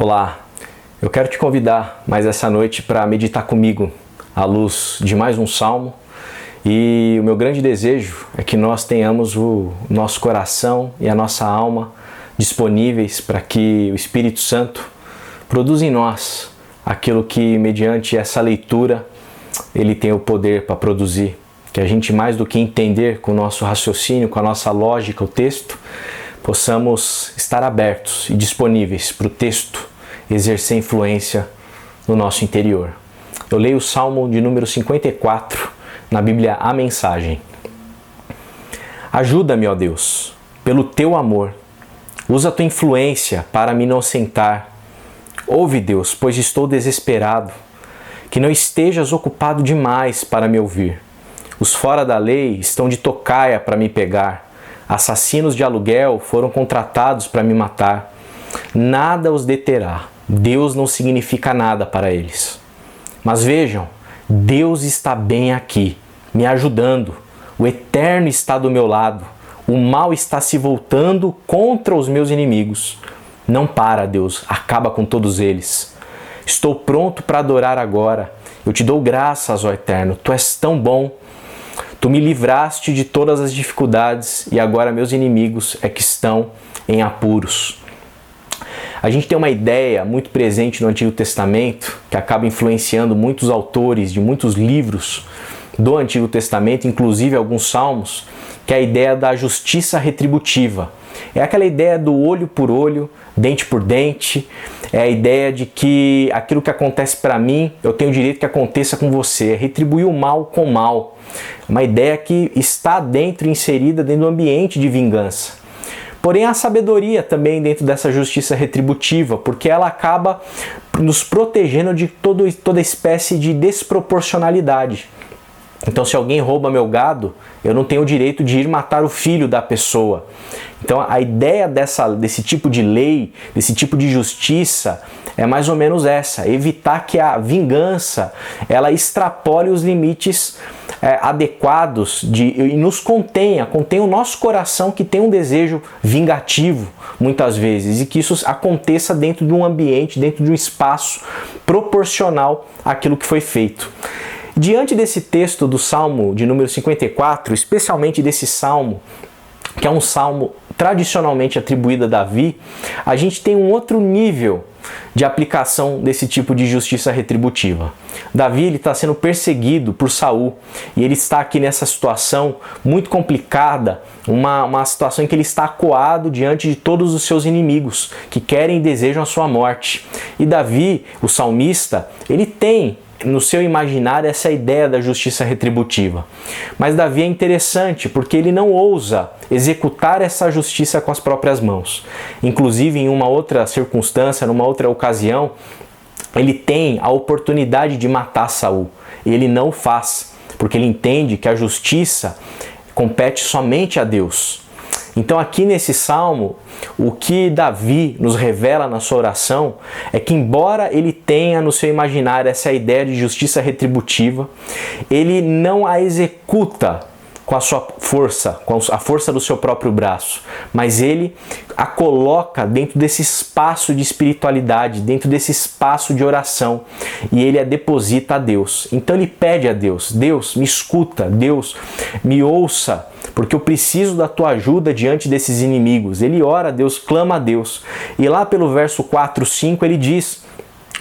Olá, eu quero te convidar mais essa noite para meditar comigo à luz de mais um salmo, e o meu grande desejo é que nós tenhamos o nosso coração e a nossa alma disponíveis para que o Espírito Santo produza em nós aquilo que, mediante essa leitura, ele tem o poder para produzir. Que a gente, mais do que entender com o nosso raciocínio, com a nossa lógica, o texto, possamos estar abertos e disponíveis para o texto exercer influência no nosso interior. Eu leio o Salmo de número 54 na Bíblia A Mensagem. Ajuda-me, ó Deus, pelo teu amor. Usa a tua influência para me inocentar. Ouve, Deus, pois estou desesperado. Que não estejas ocupado demais para me ouvir. Os fora da lei estão de tocaia para me pegar. Assassinos de aluguel foram contratados para me matar. Nada os deterá. Deus não significa nada para eles. Mas vejam, Deus está bem aqui, me ajudando. O Eterno está do meu lado. O mal está se voltando contra os meus inimigos. Não para, Deus, acaba com todos eles. Estou pronto para adorar agora. Eu te dou graças, ó Eterno. Tu és tão bom. Tu me livraste de todas as dificuldades e agora meus inimigos é que estão em apuros. A gente tem uma ideia muito presente no Antigo Testamento que acaba influenciando muitos autores de muitos livros do Antigo Testamento, inclusive alguns salmos, que é a ideia da justiça retributiva. É aquela ideia do olho por olho, dente por dente. É a ideia de que aquilo que acontece para mim, eu tenho o direito que aconteça com você. É retribuir o mal com o mal. Uma ideia que está inserida dentro do ambiente de vingança. Porém, há sabedoria também dentro dessa justiça retributiva, porque ela acaba nos protegendo de toda espécie de desproporcionalidade. Então, se alguém rouba meu gado, eu não tenho o direito de ir matar o filho da pessoa. Então, a ideia desse tipo de lei, desse tipo de justiça, é mais ou menos essa: evitar que a vingança ela extrapole os limites adequados e nos contenha o nosso coração, que tem um desejo vingativo muitas vezes, e que isso aconteça dentro de um ambiente, dentro de um espaço proporcional àquilo que foi feito. Diante desse texto do Salmo de número 54, especialmente desse salmo, que é um salmo tradicionalmente atribuído a Davi, a gente tem um outro nível de aplicação desse tipo de justiça retributiva. Davi está sendo perseguido por Saul e ele está aqui nessa situação muito complicada, uma situação em que ele está acuado diante de todos os seus inimigos que querem e desejam a sua morte. E Davi, o salmista, ele tem no seu imaginário essa ideia da justiça retributiva. Mas Davi é interessante porque ele não ousa executar essa justiça com as próprias mãos. Inclusive, em uma outra circunstância, numa outra ocasião, ele tem a oportunidade de matar Saul. E ele não o faz, porque ele entende que a justiça compete somente a Deus. Então, aqui nesse salmo, o que Davi nos revela na sua oração é que, embora ele tenha no seu imaginário essa ideia de justiça retributiva, ele não a executa com a sua força, com a força do seu próprio braço, mas ele a coloca dentro desse espaço de espiritualidade, dentro desse espaço de oração, e ele a deposita a Deus. Então ele pede a Deus: Deus, me escuta, Deus, me ouça, porque eu preciso da tua ajuda diante desses inimigos. Ele ora a Deus, clama a Deus. E lá pelo verso 4, 5 ele diz: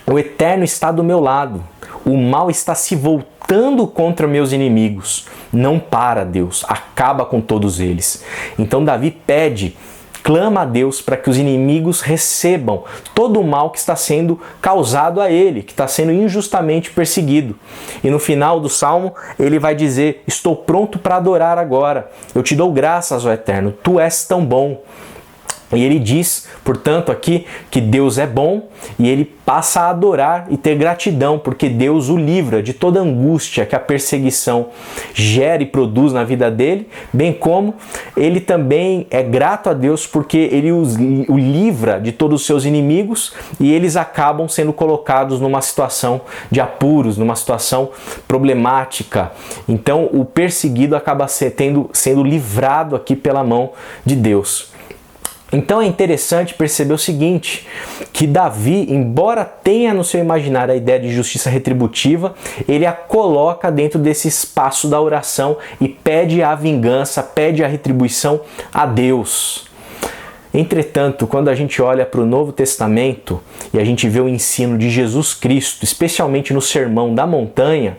o Eterno está do meu lado, o mal está se voltando contra meus inimigos. Não para, Deus, acaba com todos eles. Então Davi pede, clama a Deus para que os inimigos recebam todo o mal que está sendo causado a ele, que está sendo injustamente perseguido. E no final do salmo ele vai dizer: estou pronto para adorar agora. Eu te dou graças, ó Eterno, tu és tão bom. E ele diz, portanto, aqui que Deus é bom, e ele passa a adorar e ter gratidão, porque Deus o livra de toda angústia que a perseguição gera e produz na vida dele, bem como ele também é grato a Deus porque ele o livra de todos os seus inimigos e eles acabam sendo colocados numa situação de apuros, numa situação problemática. Então o perseguido acaba sendo livrado aqui pela mão de Deus. Então é interessante perceber o seguinte, que Davi, embora tenha no seu imaginário a ideia de justiça retributiva, ele a coloca dentro desse espaço da oração e pede a vingança, pede a retribuição a Deus. Entretanto, quando a gente olha para o Novo Testamento e a gente vê o ensino de Jesus Cristo, especialmente no Sermão da Montanha,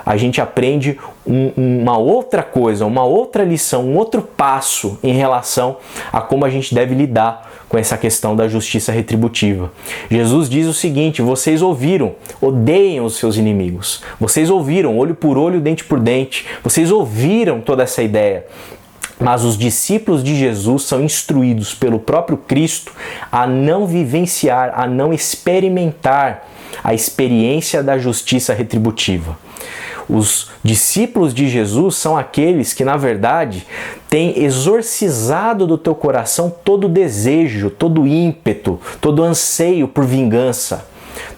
a gente aprende uma outra coisa, uma outra lição, um outro passo em relação a como a gente deve lidar com essa questão da justiça retributiva. Jesus diz o seguinte: vocês ouviram, odeiem os seus inimigos. Vocês ouviram, olho por olho, dente por dente. Vocês ouviram toda essa ideia. Mas os discípulos de Jesus são instruídos pelo próprio Cristo a não vivenciar, a não experimentar a experiência da justiça retributiva. Os discípulos de Jesus são aqueles que, na verdade, têm exorcizado do teu coração todo desejo, todo ímpeto, todo anseio por vingança.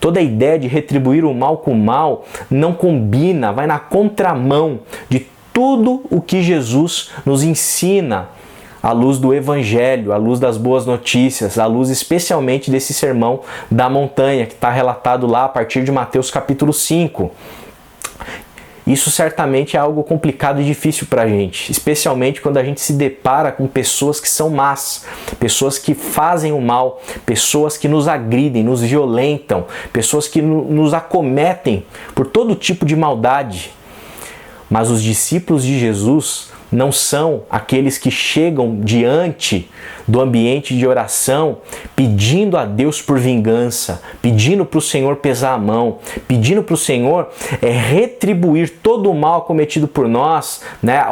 Toda a ideia de retribuir o mal com o mal não combina, vai na contramão de tudo o que Jesus nos ensina à luz do Evangelho, à luz das boas notícias, à luz especialmente desse sermão da montanha que está relatado lá a partir de Mateus capítulo 5. Isso certamente é algo complicado e difícil para a gente, especialmente quando a gente se depara com pessoas que são más, pessoas que fazem o mal, pessoas que nos agridem, nos violentam, pessoas que nos acometem por todo tipo de maldade. Mas os discípulos de Jesus não são aqueles que chegam diante do ambiente de oração pedindo a Deus por vingança, pedindo para o Senhor pesar a mão, pedindo para o Senhor retribuir todo o mal cometido por nós, né,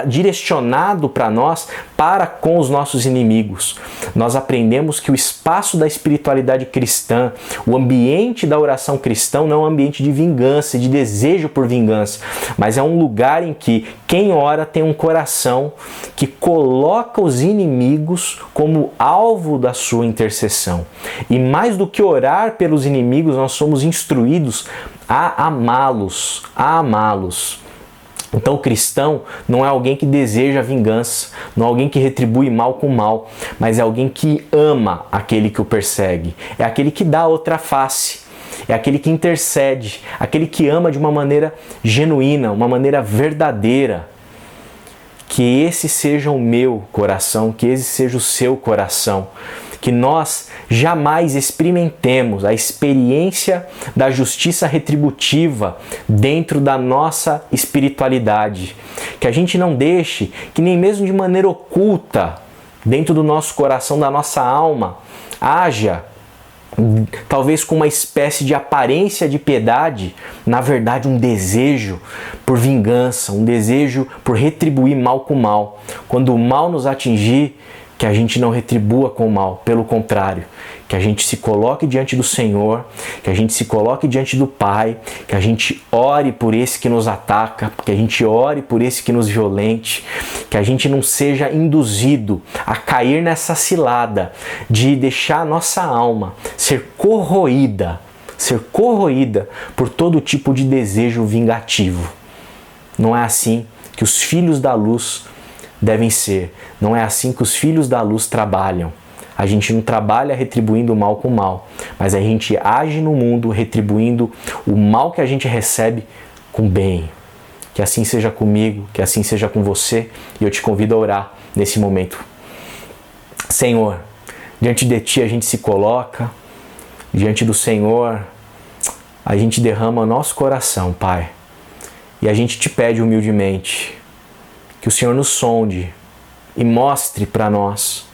direcionado para nós, para com os nossos inimigos. Nós aprendemos que o espaço da espiritualidade cristã, o ambiente da oração cristã não é um ambiente de vingança, de desejo por vingança, mas é um lugar em que quem ora tem um coração que coloca os inimigos como alvo da sua intercessão. E mais do que orar pelos inimigos, nós somos instruídos a amá-los, a amá-los. Então o cristão não é alguém que deseja vingança, não é alguém que retribui mal com mal, mas é alguém que ama aquele que o persegue, é aquele que dá outra face, é aquele que intercede, aquele que ama de uma maneira genuína, uma maneira verdadeira. Que esse seja o meu coração, que esse seja o seu coração, que nós jamais experimentemos a experiência da justiça retributiva dentro da nossa espiritualidade, que a gente não deixe que nem mesmo de maneira oculta, dentro do nosso coração, da nossa alma, haja talvez com uma espécie de aparência de piedade, na verdade um desejo por vingança, um desejo por retribuir mal com mal. Quando o mal nos atingir, que a gente não retribua com o mal, pelo contrário, que a gente se coloque diante do Senhor, que a gente se coloque diante do Pai, que a gente ore por esse que nos ataca, que a gente ore por esse que nos violente, que a gente não seja induzido a cair nessa cilada de deixar a nossa alma ser corroída por todo tipo de desejo vingativo. Não é assim que os filhos da luz devem ser. Não é assim que os filhos da luz trabalham. A gente não trabalha retribuindo o mal com o mal, mas a gente age no mundo retribuindo o mal que a gente recebe com bem. Que assim seja comigo, que assim seja com você, e eu te convido a orar nesse momento. Senhor, diante de Ti a gente se coloca, diante do Senhor a gente derrama o nosso coração, Pai, e a gente te pede humildemente que o Senhor nos sonde e mostre para nós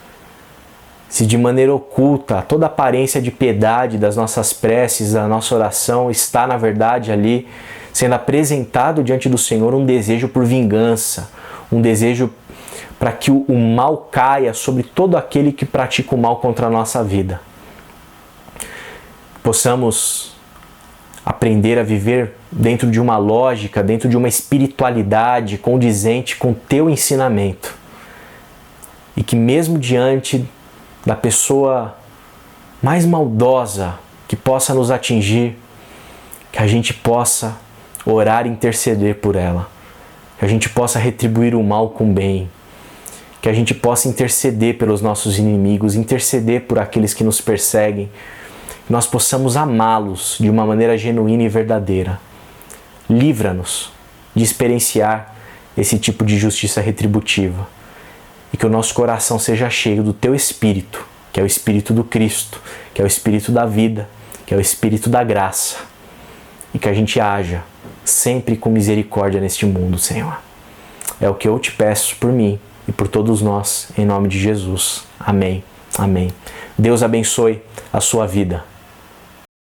se de maneira oculta toda aparência de piedade das nossas preces, da nossa oração está na verdade ali sendo apresentado diante do Senhor um desejo por vingança, um desejo para que o mal caia sobre todo aquele que pratica o mal contra a nossa vida. Possamos aprender a viver dentro de uma lógica, dentro de uma espiritualidade condizente com o Teu ensinamento. E que mesmo diante da pessoa mais maldosa que possa nos atingir, que a gente possa orar e interceder por ela, que a gente possa retribuir o mal com o bem, que a gente possa interceder pelos nossos inimigos, interceder por aqueles que nos perseguem, que nós possamos amá-los de uma maneira genuína e verdadeira. Livra-nos de experienciar esse tipo de justiça retributiva e que o nosso coração seja cheio do Teu Espírito, que é o Espírito do Cristo, que é o Espírito da vida, que é o Espírito da graça, e que a gente haja sempre com misericórdia neste mundo, Senhor. É o que eu te peço por mim e por todos nós, em nome de Jesus. Amém. Amém. Deus abençoe a sua vida.